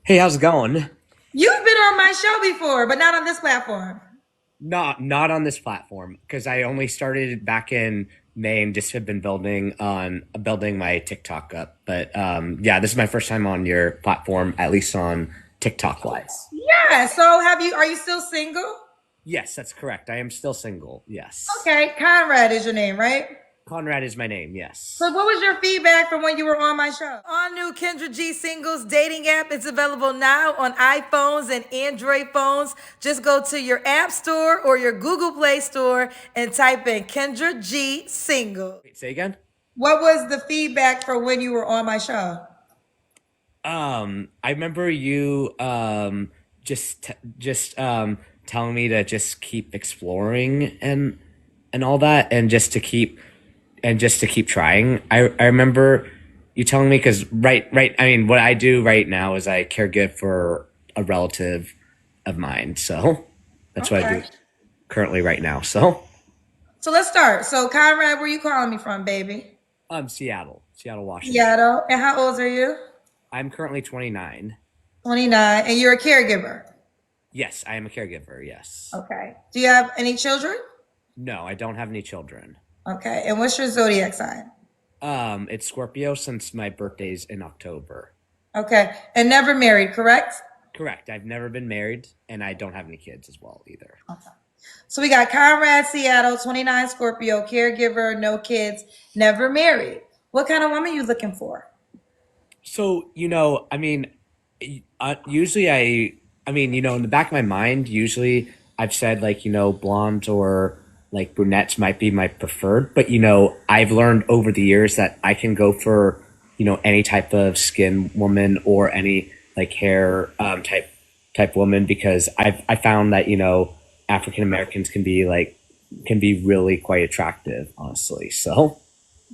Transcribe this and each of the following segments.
Hey, how's it going? You've been on my show before, but not on this platform. Not on this platform because I only started back in May and just have been building my TikTok up. But yeah, this is my first time on your platform, at least on TikTok wise. Yeah. So are you still single? Yes, that's correct. I am still single. Yes. Okay. Conrad is your name, right? Conrad is my name. So Yes. what was your feedback from when you were on my show? All new Kendra G Singles dating app. It's available now on iPhones and Android phones. Just go to your App Store or your Google Play Store and type in Kendra G Single. Wait, say again. What was the feedback for when you were on my show? I remember you just telling me to just keep exploring and all that, and just to keep trying. I remember you telling me because right. I mean, what I do right now is I caregive for a relative of mine, so that's what I Okay. do currently right now. So So let's start. So Conrad, where you calling me from, baby? Seattle, Washington. Seattle. And how old are you? I'm currently 29. 29. And you're a caregiver. Yes, I am a caregiver. Yes. Okay. Do you have any children? No, I don't have any children. Okay. And what's your zodiac sign? It's Scorpio since my birthday's in October. Okay. And never married, correct? Correct. I've never been married, and I don't have any kids as well either. Okay. So we got Conrad, Seattle, 29, Scorpio, caregiver, no kids, never married. What kind of woman you looking for? So, I mean, usually I mean, in the back of my mind, usually I've said like, blondes or like brunettes might be my preferred, but I've learned over the years that I can go for, any type of skin woman or any like hair type woman because I found that, African Americans can be really quite attractive, honestly. So,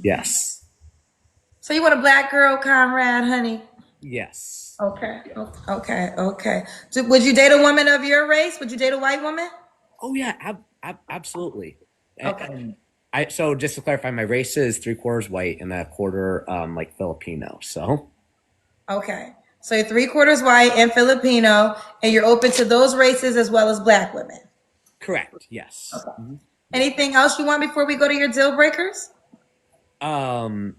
yes. So you want a black girl, Conrad, honey? Yes. Okay. Okay. So would you date a woman of your race? Would you date a white woman? Oh yeah, absolutely. Okay. And I so just to clarify, my race is three-quarters white and a quarter like Filipino. So Okay. So you're three-quarters white and Filipino, and you're open to those races as well as black women. correct. Yes. Okay. Yeah. Anything else you want before we go to your deal breakers? Um,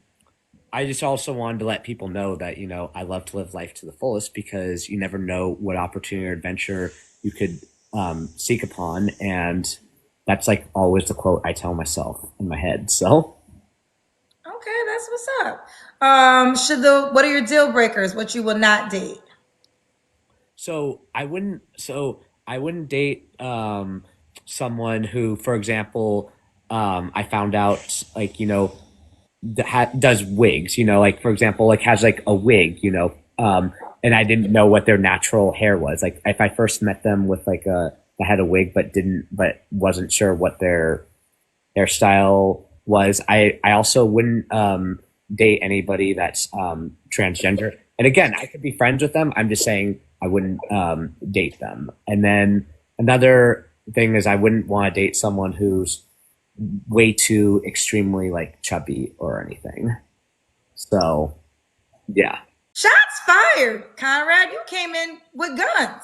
I just also wanted to let people know that I love to live life to the fullest because you never know what opportunity or adventure you could seek upon, and that's like always the quote I tell myself in my head. So. Okay, that's what's up. What are your deal breakers? What you will not date? So I wouldn't date someone who, for example, I found out like does wigs. Like for example, like has like a wig. And I didn't know what their natural hair was. Like if I first met them with like a that had a wig, but wasn't sure what their hairstyle was. I also wouldn't date anybody that's transgender. And again, I could be friends with them. I'm just saying I wouldn't date them. And then another thing is I wouldn't want to date someone who's way too extremely like chubby or anything. So yeah, Shots fired, Conrad. You came in with guns.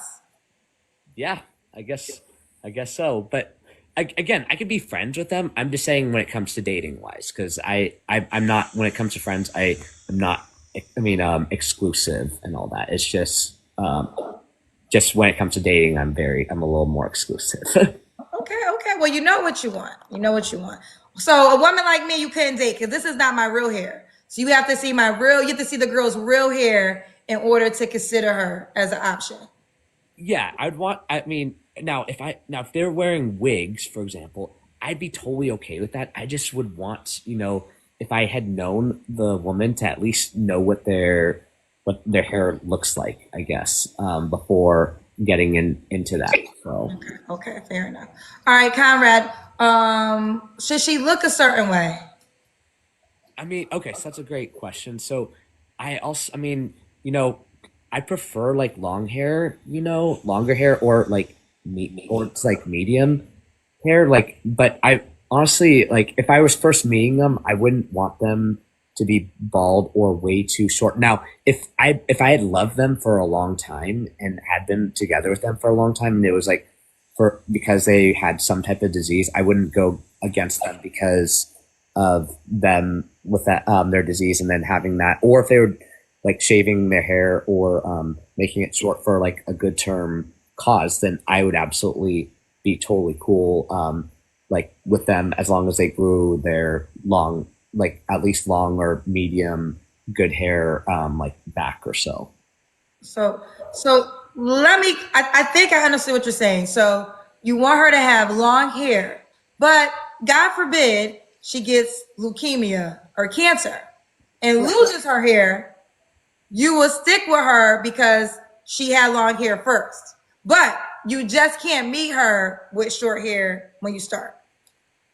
yeah, I guess I guess so. But again, I could be friends with them. I'm just saying when it comes to dating wise, because I'm not when it comes to friends. I'm not. I mean, exclusive and all that. It's just when it comes to dating, I'm a little more exclusive. Okay. Well, you know what you want. You know what you want. So a woman like me, you couldn't date because this is not my real hair. So you have to see you have to see the girl's real hair in order to consider her as an option. Yeah, I'd want. I mean, now if they're wearing wigs, for example, I'd be totally okay with that. I just would want, if I had known the woman to at least know what their hair looks like, I guess, before getting into that. So, Okay, fair enough. All right, Conrad. Should she look a certain way? I mean, okay, so that's a great question. So, I mean, you know, I prefer like long hair, longer hair or like or it's like medium hair. Like, but I honestly like if I was first meeting them, I wouldn't want them to be bald or way too short. Now, if I had loved them for a long time and had been together with them for a long time, and it was like for because they had some type of disease, I wouldn't go against them because of them with that their disease and then having that, or if they were like shaving their hair or making it short for like a good term cause, then I would absolutely be totally cool like with them as long as they grew their long, like at least long or medium good hair like back or so. So, so let me, I think I understand what you're saying. So you want her to have long hair, but God forbid she gets leukemia or cancer and loses her hair. You will stick with her because she had long hair first, but you just can't meet her with short hair when you start.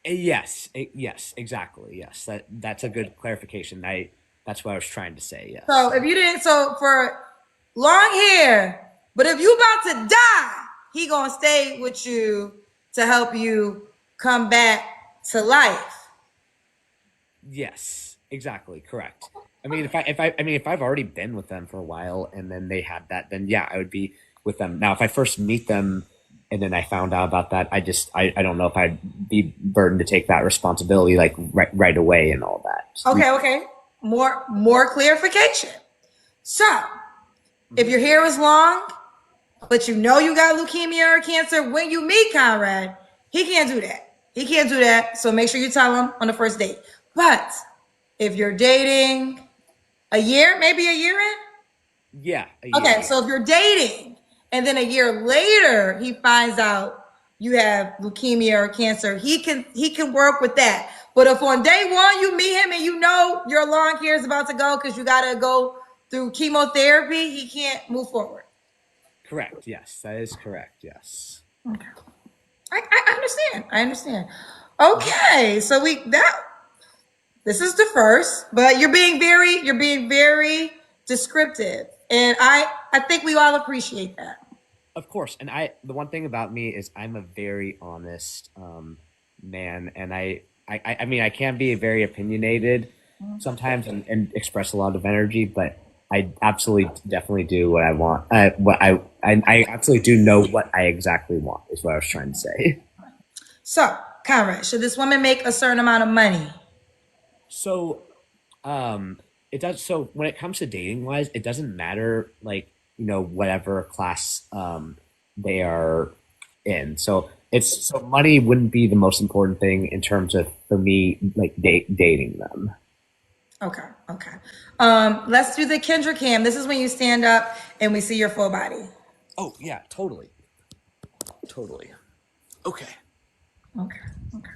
Yes, yes, exactly. Yes, that's a good clarification. That's what I was trying to say. So Yes. if you didn't, so for long hair, but if you about to die, he gonna stay with you to help you come back to life. Yes, exactly, correct. I mean, if I've already been with them for a while and then they had that, then yeah, I would be with them. Now, if I first meet them and then I found out about that, I don't know if I'd be burdened to take that responsibility like right away and all that. Okay, okay. More clarification. So if your hair is long, but you know you got leukemia or cancer, when you meet Conrad, he can't do that. He can't do that. So make sure you tell him on the first date. But if you're dating a year, maybe a year in, Yeah, a year. okay, Yeah, so if you're dating and then a year later he finds out you have leukemia or cancer, he can work with that. But if on day one you meet him and you know your long hair is about to go because you gotta go through chemotherapy, he can't move forward. correct. Yes, that is correct. Yes. Okay. I understand. I understand. Okay, so we that this is the first, but you're being very descriptive, and I think we all appreciate that. Of course, and the one thing about me is I'm a very honest man, and I mean I can be very opinionated sometimes and express a lot of energy, but I absolutely definitely do what I want. What I absolutely do know what I exactly want is what I was trying to say. So, Conrad, should this woman make a certain amount of money? So it does. So when it comes to dating wise, it doesn't matter like whatever class they are in. So it's so money wouldn't be the most important thing in terms of for me like dating them. Okay, okay. Let's do the Kendra cam. This is when you stand up and we see your full body. Oh yeah, totally, totally. Okay. Okay, okay.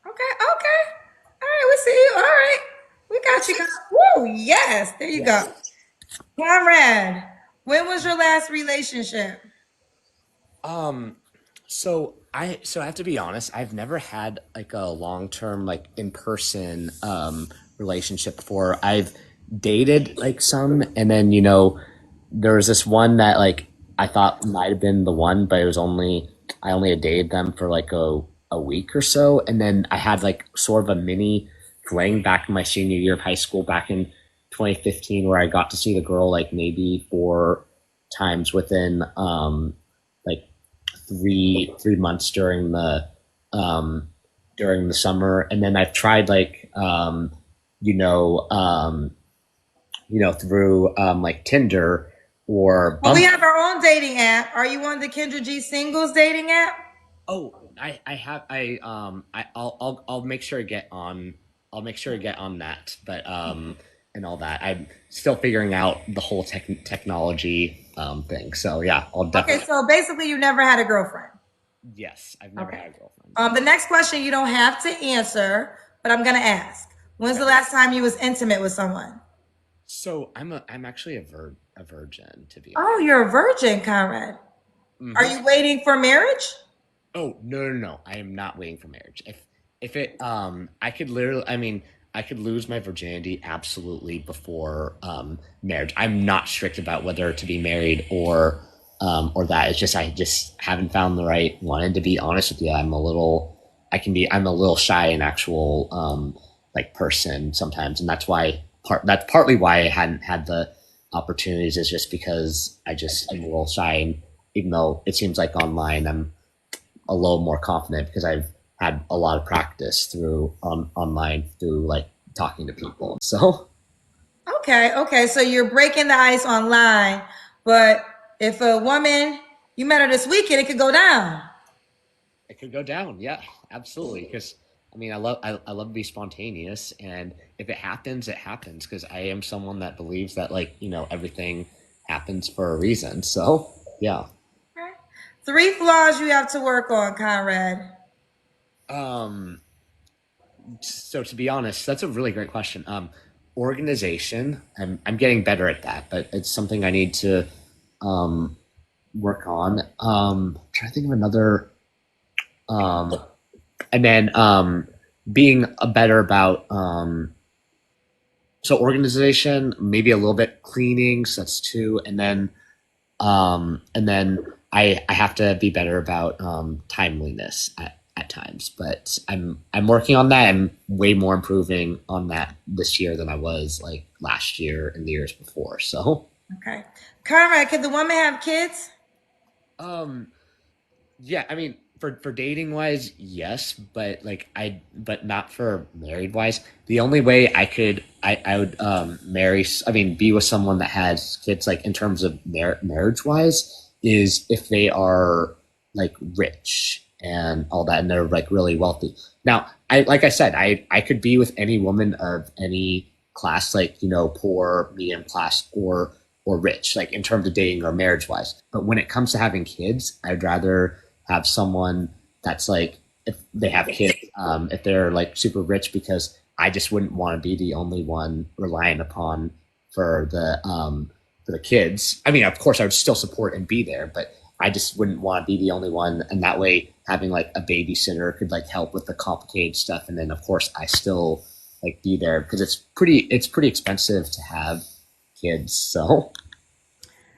Okay, okay. All right, we see you. All right. We got you. Woo, yes. There you go. Yes. Conrad, when was your last relationship? So I have to be honest, I've never had like a long term like in person relationship before. I've dated like some and then there was this one that like I thought might have been the one, but it was only I only had dated them for like a week or so, and then I had like sort of a mini fling back in my senior year of high school back in 2015 where I got to see the girl like maybe 4 times within like three months um during the summer, and then I've tried like you know um through like Tinder or Well, we Bumble. have our own dating app. Are you on the Kendra G Singles dating app? Oh, I have I'll make sure to get on. I'll make sure to get on that, but and all that. I'm still figuring out the whole technology thing. So yeah, I'll Okay, definitely. so basically, you never had a girlfriend. Yes, I've never Okay. had a girlfriend. The next question you don't have to answer, but I'm gonna ask. When's Okay. the last time you was intimate with someone? So I'm actually a virgin to be Oh, honest. you're a virgin, Conrad. Are Hmm. you waiting for marriage? Oh no! I am not waiting for marriage. If it I could literally I mean I could lose my virginity absolutely before marriage. I'm not strict about whether to be married or or that. It's just I just haven't found the right one. And to be honest with you, I'm a little shy in actual like person sometimes, and that's partly why I hadn't had the opportunities is just because I just am a little shy. And even though it seems like online, I'm a little more confident because I've had a lot of practice through online through like talking to people. So Okay, okay. So you're breaking the ice online, but if a woman you met her this weekend, it could go down. it could go down. Yeah, absolutely. Because I love to be spontaneous, and if it happens, it happens. Because I am someone that believes that everything happens for a reason. So yeah. Okay. Three flaws you have to work on, Conrad. Um. So to be honest, that's a really great question. Organization. I'm getting better at that, but it's something I need to um work on. Trying to think of another. Um. And then being a better about so organization, maybe a little bit cleaning, so that's two, and then I have to be better about timeliness at times, but I'm working on that. I'm way more improving on that this year than I was like last year and the years before. So Okay. Conrad, could the woman have kids? um yeah, I mean, for dating wise, yes, but but not for married wise. The only way I would marry, I mean, be with someone that has kids, like in terms of marriage wise, is if they are like rich and all that, and they're like really wealthy. Now, like I said, I could be with any woman of any class, like poor, medium class, or rich, like in terms of dating or marriage wise. But when it comes to having kids, I'd rather have someone that's like if they have kids, if they're like super rich, because I just wouldn't want to be the only one relying upon for the kids. I mean, of course, I would still support and be there, but I just wouldn't want to be the only one. And that way, having like a babysitter could like help with the complicated stuff, and then of course, I still like be there because it's pretty expensive to have kids. So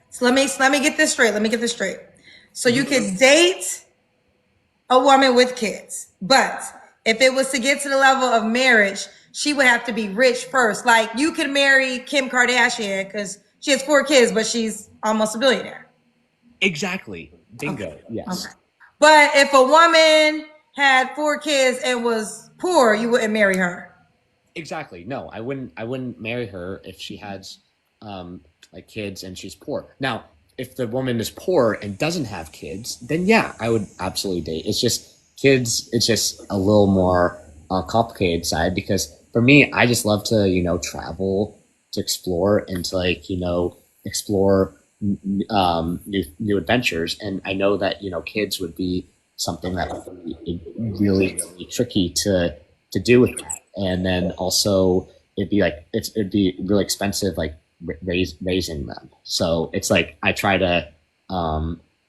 So let me get this straight. Let me get this straight. So you could date a woman with kids, but if it was to get to the level of marriage, she would have to be rich first. Like you could marry Kim Kardashian because she has four kids, but she's almost a billionaire. exactly, Okay. bingo, Okay. yes. But if a woman had four kids and was poor, you wouldn't marry her. Exactly. No, I wouldn't marry her if she has like kids and she's poor. Now, if the woman is poor and doesn't have kids, then yeah, I would absolutely date. It's just kids. It's just a little more complicated side because for me, I just love to travel, to explore, and to explore new adventures. And I know that kids would be something that would be really tricky to do with that. And then also it'd be really expensive like raising them. So it's like I try to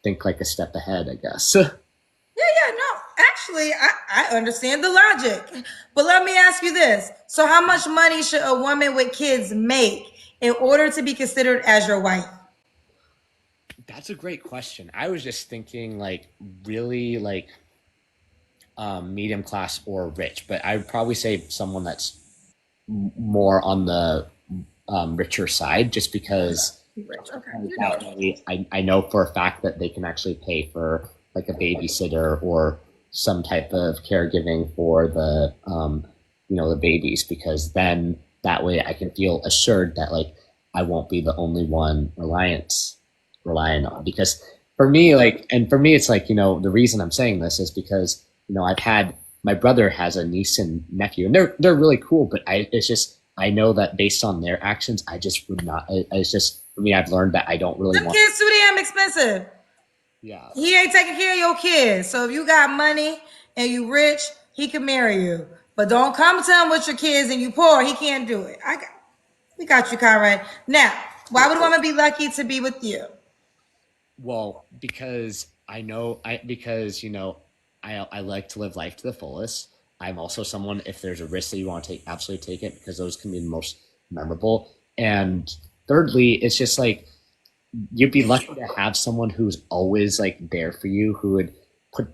think like a step ahead, I guess. Yeah, yeah, no. Actually, I understand the logic. But let me ask you this. So, how much money should a woman with kids make in order to be considered as your wife? That's a great question. I was just thinking like really like medium class or rich, but I would probably say someone that's more on the richer side, just because Rich. Okay. You know. that way I know for a fact that they can actually pay for like a babysitter or some type of caregiving for the the babies, because then that way I can feel assured that like I won't be the only one relying on. Because for me it's like the reason I'm saying this is because I've had my brother has a niece and nephew, and they're really cool, but it's just I know that based on their actions, I just would not. It's just for me, I've learned that I don't really Them want. kids too damn expensive. Yeah, He ain't taking care of your kids. So if you got money and you rich, he can marry you. But don't come to him with your kids and you poor. He can't do it. We got you, Conrad. Now, why would a woman be lucky to be with you? well, because I know I because I like to live life to the fullest. I'm also someone, if there's a risk that you want to take, absolutely take it, because those can be the most memorable. And thirdly, it's just like you'd be lucky to have someone who's always like there for you, who would put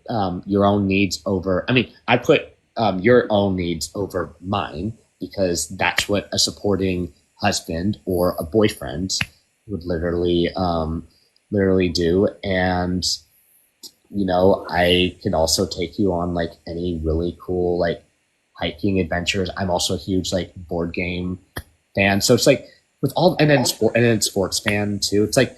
your own needs over. I mean, I put your own needs over mine because that's what a supporting husband or a boyfriend would literally do. And I could also take you on like any really cool like hiking adventures. I'm also a huge like board game fan, so it's like with all and then sports fan too. It's like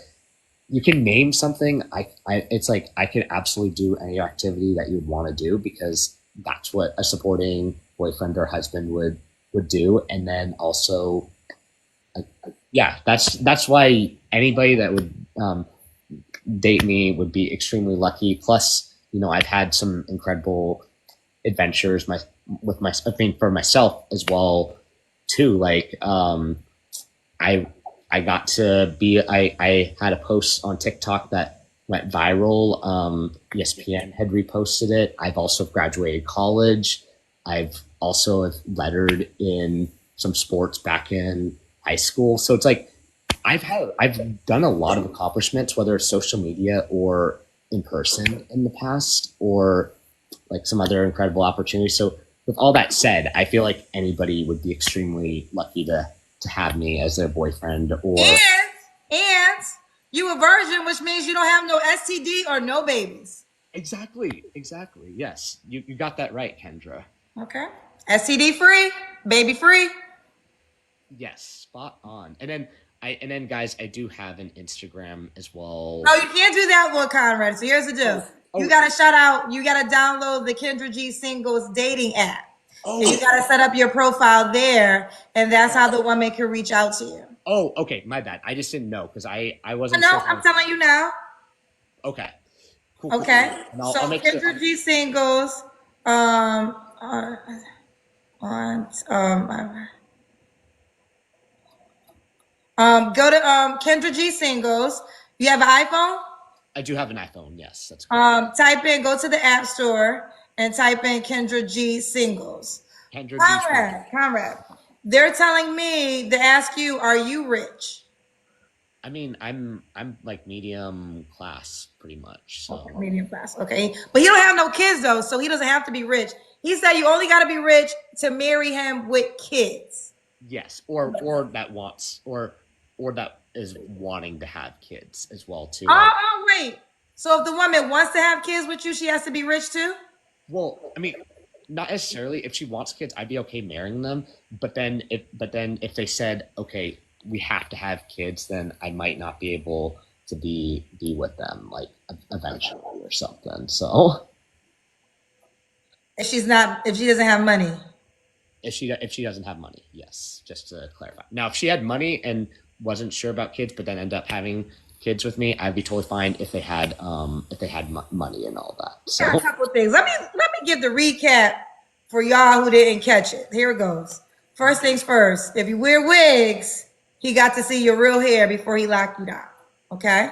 you can name something. It's like I can absolutely do any activity that you'd want to do because that's what a supporting boyfriend or husband would do. And then also, yeah, that's why anybody that would date me would be extremely lucky. Plus, I've had some incredible adventures I mean, for myself as well too. Like, I I got to be I had a post on TikTok that went viral. ESPN had reposted it. I've also graduated college. I've also lettered in some sports back in high school. So it's like I've done a lot of accomplishments, whether it's social media or in person in the past, or like some other incredible opportunities. So with all that said, I feel like anybody would be extremely lucky to have me as their boyfriend or And you a virgin, which means you don't have no STD or no babies. exactly. Yes. You got that right, Kendra. Okay. STD free, baby free. Yes, spot on. And then guys, I do have an Instagram as well. No, you can't do that one, Conrad. So here's the deal. You Oh, gotta shout out, you gotta download the Kendra G Singles dating app. And you oh, gotta set up your profile there, and that's how the woman can reach out to you. oh, okay, my bad. I just didn't know because I I wasn't know, sure I'm how. telling you now. Okay. Cool. Okay. And So I'll make sure. Kendra G Singles, um, on, on go to Kendra G Singles. You have an iPhone? I do have an iPhone. Yes, that's correct. Type in, go to the App Store and type in Kendra G Singles. Kendra G. Conrad. They're telling me to ask you, are you rich? I mean, I'm like medium class pretty much. Okay, So medium class. Okay. But he don't have no kids though, so he doesn't have to be rich. He said you only gotta be rich to marry him with kids. yes, or that wants or that is wanting to have kids as well too. Like, Wait. So if the woman wants to have kids with you, she has to be rich too? well, I mean, not necessarily. If she wants kids, I'd be okay marrying them. But then if they said, okay, we have to have kids, then I might not be able to be with them like eventually or something. So If she doesn't have money. if she doesn't have money, yes, just to clarify. Now, if she had money and wasn't sure about kids, but then end up having kids with me, I'd be totally fine if they had money and all that. Got a So couple of things. Let me give the recap for y'all who didn't catch it. Here it goes. First things first. If you wear wigs, he got to see your real hair before he locked you down. Okay.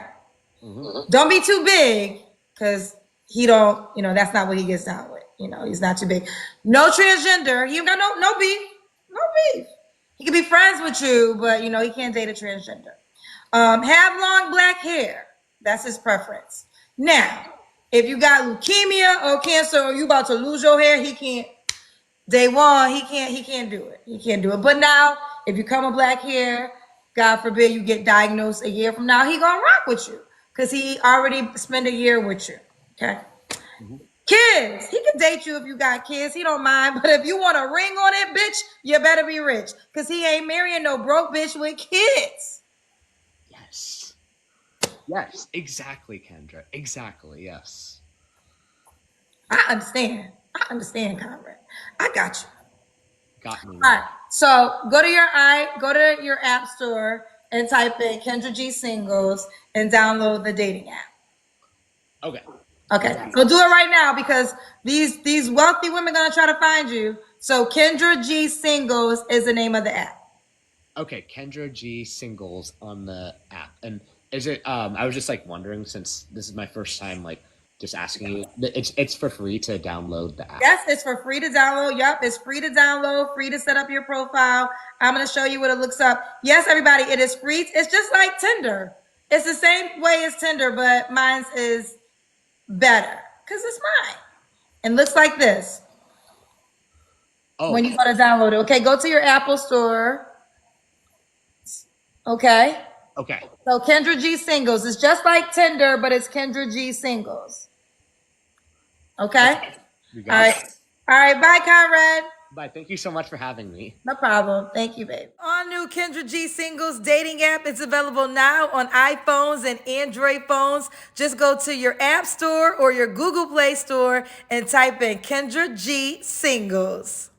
mhm. Don't be too big because he don't. That's not what he gets down with. He's not too big. No transgender. He ain't got no beef. No beef. He can be friends with you, but he can't date a transgender. Have long black hair. That's his preference. Now, if you got leukemia or cancer or you about to lose your hair, he can't. Day one, he can't do it. He can't do it. But now, if you come with black hair, God forbid you get diagnosed a year from now, he gonna rock with you because he already spent a year with you. Okay. Mhm. Kids, he can date you if you got kids. He don't mind. But if you want a ring on it, bitch, you better be rich because he ain't marrying no broke bitch with kids. Yes. Yes, exactly, Kendra. Exactly, yes. I understand. I understand, Conrad. I got you. Got me. All right. So go to your app store and type in Kendra G Singles and download the dating app. Okay. Okay. So do it right now because these wealthy women gonna try to find you. So Kendra G Singles is the name of the app. Okay, Kendra G singles on the app. And is it I was just like wondering since this is my first time like just asking you. It's for free to download the app. Yes, it's for free to download. Yep, it's free to download, free to set up your profile. I'm gonna show you what it looks up. Yes, everybody, it is free. It's just like Tinder. It's the same way as Tinder, but mine's is better because it's mine. And looks like this when Oh, you go to download it. Okay, go to your Apple store. Okay. okay. So Kendra G Singles. It's just like Tinder, but it's Kendra G Singles. Okay. Okay. You All got right. it. All right. Bye, Conrad. Bye. Thank you so much for having me. No problem. Thank you, babe. All new Kendra G Singles dating app. It's available now on iPhones and Android phones. Just go to your App Store or your Google Play Store and type in Kendra G Singles.